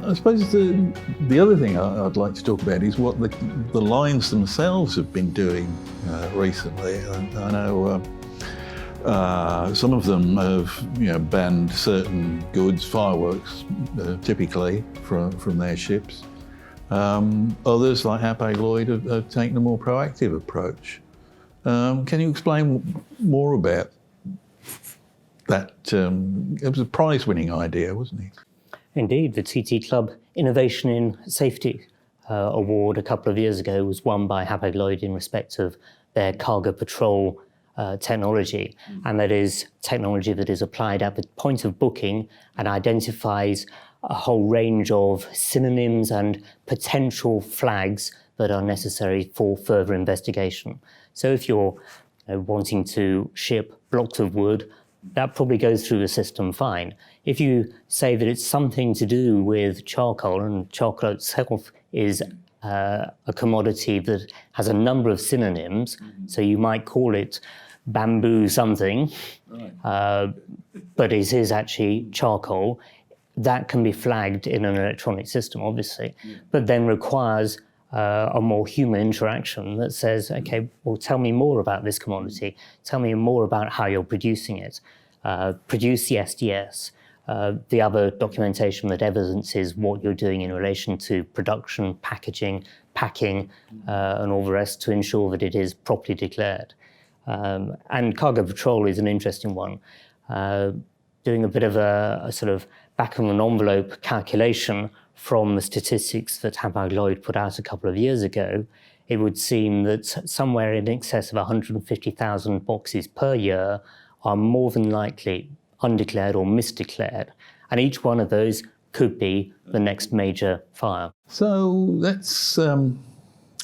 I suppose the other thing I'd like to talk about is what the lines themselves have been doing recently. I know some of them have banned certain goods, fireworks typically, from their ships. Others, like Hapag-Lloyd, have taken a more proactive approach. Can you explain more about that? It was a prize-winning idea, wasn't it? Indeed, the TT Club Innovation in Safety Award a couple of years ago was won by Hapag-Lloyd in respect of their cargo patrol technology. And that is technology that is applied at the point of booking and identifies a whole range of synonyms and potential flags that are necessary for further investigation. So if you're wanting to ship blocks of wood, that probably goes through the system fine. If you say that it's something to do with charcoal, and charcoal itself is a commodity that has a number of synonyms, so you might call it bamboo something, but it is actually charcoal, that can be flagged in an electronic system, obviously, but then requires a more human interaction that says, okay, well, tell me more about this commodity. Tell me more about how you're producing it. Produce the SDS. The other documentation that evidences what you're doing in relation to production, packaging, packing, and all the rest to ensure that it is properly declared. And cargo patrol is an interesting one. Doing a bit of a sort of back of an envelope calculation from the statistics that Hapag-Lloyd put out a couple of years ago, it would seem that somewhere in excess of 150,000 boxes per year are more than likely undeclared or misdeclared. And each one of those could be the next major fire. So that's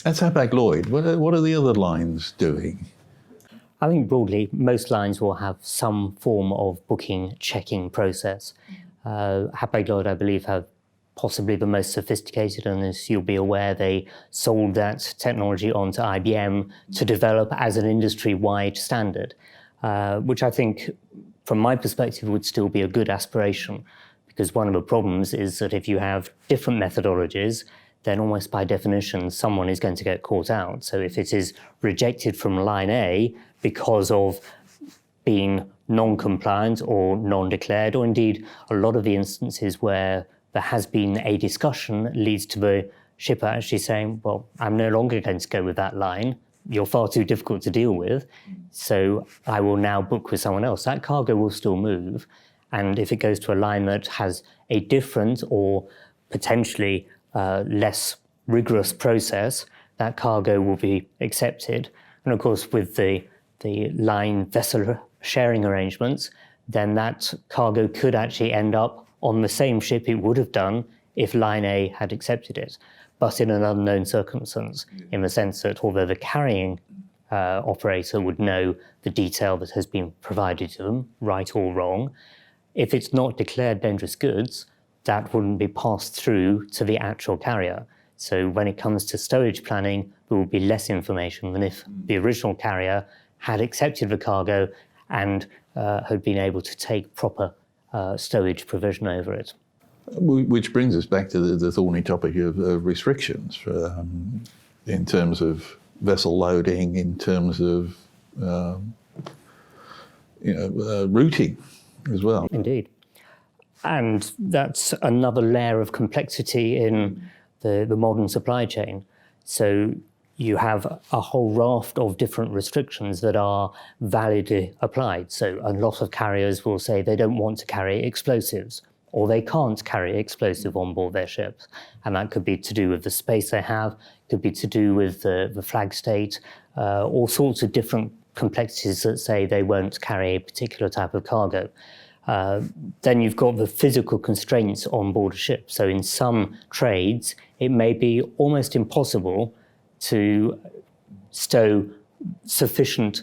Hapag-Lloyd. What are the other lines doing? I think broadly, most lines will have some form of booking checking process. Hapag-Lloyd, I believe, have possibly the most sophisticated, and as you'll be aware, they sold that technology onto IBM to develop as an industry-wide standard, which I think, from my perspective, would still be a good aspiration, because one of the problems is that if you have different methodologies, then almost by definition, someone is going to get caught out. So if it is rejected from line A because of being non-compliant or non-declared, or indeed a lot of the instances where there has been a discussion leads to the shipper actually saying, well, I'm no longer going to go with that line. You're far too difficult to deal with, so I will now book with someone else. That cargo will still move. And if it goes to a line that has a different or potentially less rigorous process, that cargo will be accepted. And of course, with the line vessel sharing arrangements, then that cargo could actually end up on the same ship it would have done if line A had accepted it, but in an unknown circumstance, in the sense that although the carrying operator would know the detail that has been provided to them, right or wrong, if it's not declared dangerous goods, that wouldn't be passed through to the actual carrier. So when it comes to stowage planning, there will be less information than if the original carrier had accepted the cargo and had been able to take proper stowage provision over it. Which brings us back to the thorny topic of restrictions in terms of vessel loading, in terms of routing as well. Indeed. And that's another layer of complexity in the modern supply chain. So you have a whole raft of different restrictions that are validly applied. So a lot of carriers will say they don't want to carry explosives, or they can't carry explosive on board their ships. And that could be to do with the space they have, could be to do with the flag state, all sorts of different complexities that say they won't carry a particular type of cargo. Then you've got the physical constraints on board a ship. So in some trades, it may be almost impossible to stow sufficient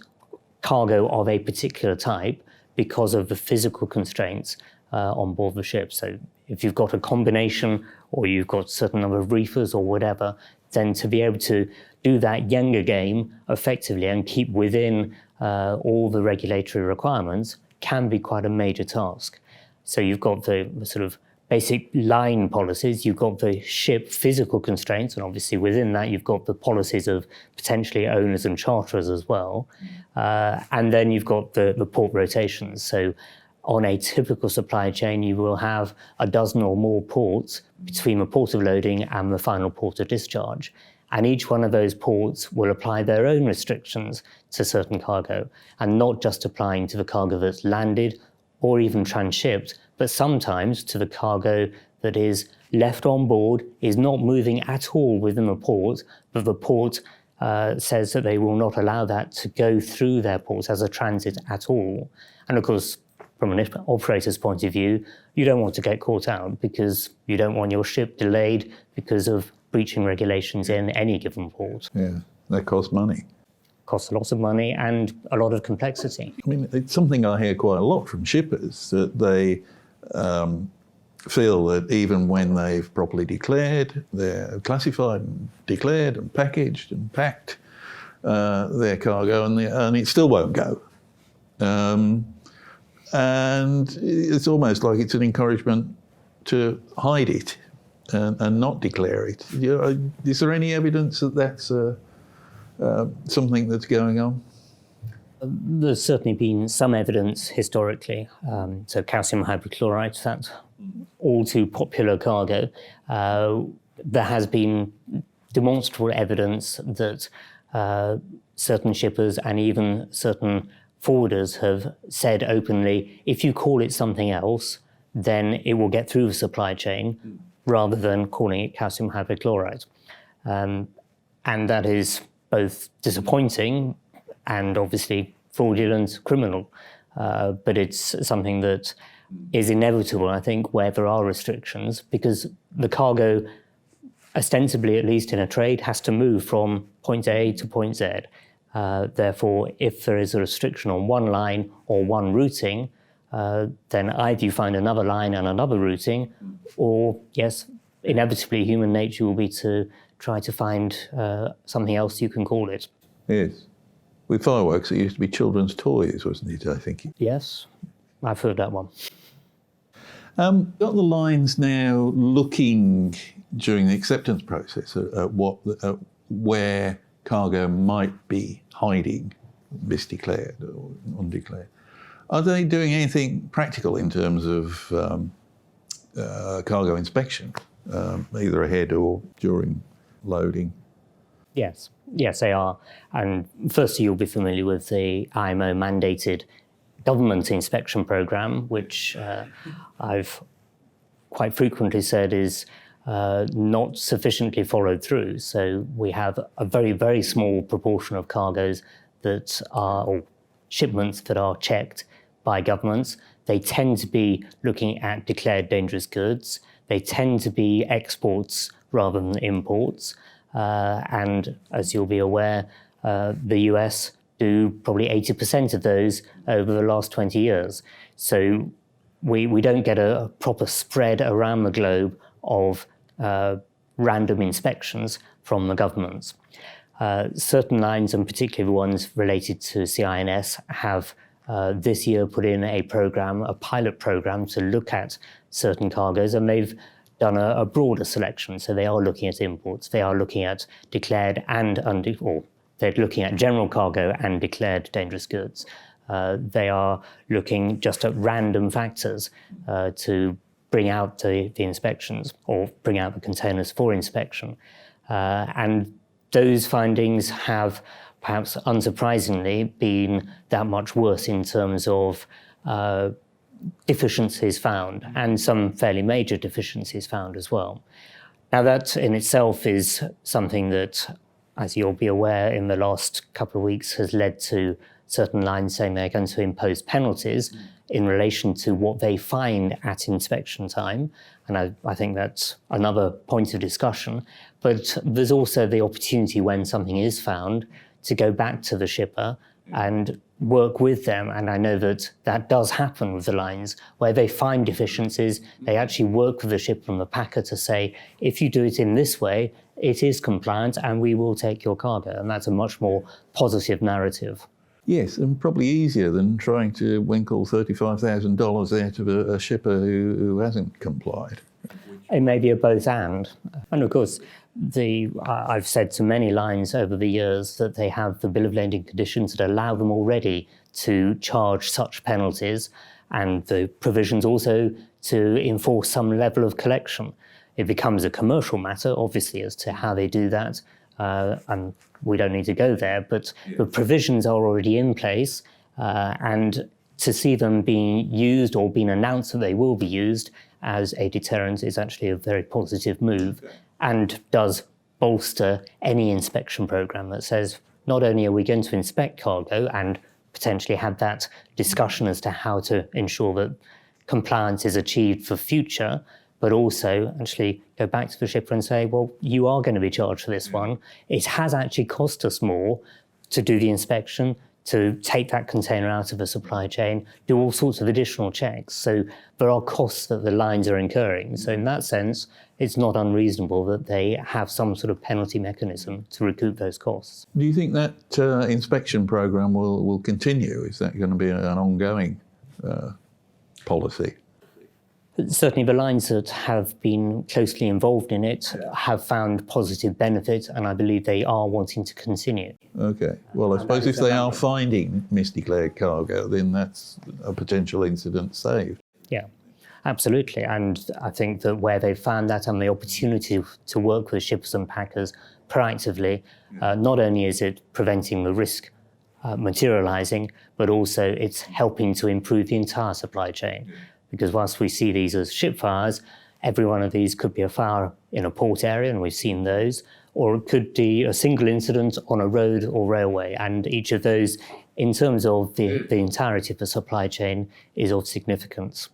cargo of a particular type because of the physical constraints on board the ship. So if you've got a combination or you've got a certain number of reefers or whatever, then to be able to do that younger game effectively and keep within all the regulatory requirements can be quite a major task. So you've got the sort of basic line policies. You've got the ship physical constraints, and obviously within that you've got the policies of potentially owners and charterers as well. And then you've got the port rotations. So on a typical supply chain, you will have a dozen or more ports between the port of loading and the final port of discharge. And each one of those ports will apply their own restrictions to certain cargo, and not just applying to the cargo that's landed or even transshipped, but sometimes to the cargo that is left on board, is not moving at all within the port, but the port says that they will not allow that to go through their ports as a transit at all. And of course, from an operator's point of view, you don't want to get caught out, because you don't want your ship delayed because of breaching regulations in any given port. Yeah, that costs money. Costs a lot of money and a lot of complexity. I mean, it's something I hear quite a lot from shippers, that they feel that even when they've properly declared, they're classified and declared and packaged and packed their cargo, and it still won't go. And it's almost like it's an encouragement to hide it and not declare it. Is there any evidence that that's something that's going on? There's certainly been some evidence historically. So calcium hypochlorite, that's all too popular cargo. There has been demonstrable evidence that certain shippers and even certain forwarders have said openly, if you call it something else, then it will get through the supply chain, rather than calling it calcium hypochlorite. And that is both disappointing and obviously fraudulent, criminal. But it's something that is inevitable, I think, where there are restrictions, because the cargo, ostensibly at least in a trade, has to move from point A to point Z. Therefore, if there is a restriction on one line or one routing, then either you find another line and another routing, or yes, inevitably human nature will be to try to find something else you can call it. Yes. With fireworks, it used to be children's toys, wasn't it, I think? Yes, I've heard that one. Got the lines now looking during the acceptance process at where cargo might be hiding, misdeclared or undeclared. Are they doing anything practical in terms of cargo inspection, either ahead or during loading? Yes, they are. And firstly, you'll be familiar with the IMO mandated government inspection program, which I've quite frequently said is not sufficiently followed through. So we have a very, very small proportion of cargoes that are, or shipments that are checked by governments. They tend to be looking at declared dangerous goods. They tend to be exports rather than imports. And as you'll be aware, the US do probably 80% of those over the last 20 years. So we don't get a proper spread around the globe of random inspections from the governments. Certain lines, and particularly the ones related to CINS, have this year put in a pilot program to look at certain cargoes, and they've done a broader selection. So they are looking at imports, they are looking at declared and they're looking at general cargo and declared dangerous goods. They are looking just at random factors to bring out the inspections, or bring out the containers for inspection. And those findings have, perhaps unsurprisingly, been that much worse in terms of deficiencies found, and some fairly major deficiencies found as well. Now that in itself is something that, as you'll be aware, in the last couple of weeks has led to certain lines saying they're going to impose penalties in relation to what they find at inspection time. And I think that's another point of discussion. But there's also the opportunity, when something is found, to go back to the shipper and work with them. And I know that that does happen with the lines, where they find deficiencies, they actually work with the shipper and the packer to say, if you do it in this way, it is compliant and we will take your cargo. And that's a much more positive narrative. Yes, and probably easier than trying to winkle $35,000 out of a shipper who hasn't complied. It may be a both and. And of course, I've said to many lines over the years that they have the bill of lading conditions that allow them already to charge such penalties, and the provisions also to enforce some level of collection. It becomes a commercial matter, obviously, as to how they do that, and we don't need to go there, but the provisions are already in place, and to see them being used or being announced that they will be used as a deterrent is actually a very positive move, and does bolster any inspection programme that says not only are we going to inspect cargo and potentially have that discussion as to how to ensure that compliance is achieved for future, but also actually go back to the shipper and say, well, you are going to be charged for this one. It has actually cost us more to do the inspection, to take that container out of the supply chain, do all sorts of additional checks. So there are costs that the lines are incurring. So in that sense, it's not unreasonable that they have some sort of penalty mechanism to recoup those costs. Do you think that inspection programme will continue? Is that going to be an ongoing policy? Certainly the lines that have been closely involved in it have found positive benefit, and I believe they are wanting to continue. Okay. Well, I suppose if they are finding misdeclared cargo, then that's a potential incident saved. Yeah, absolutely. And I think that where they've found that and the opportunity to work with shippers and packers proactively, not only is it preventing the risk materialising, but also it's helping to improve the entire supply chain. Because whilst we see these as ship fires, every one of these could be a fire in a port area, and we've seen those, or it could be a single incident on a road or railway. And each of those, in terms of the entirety of the supply chain, is of significance.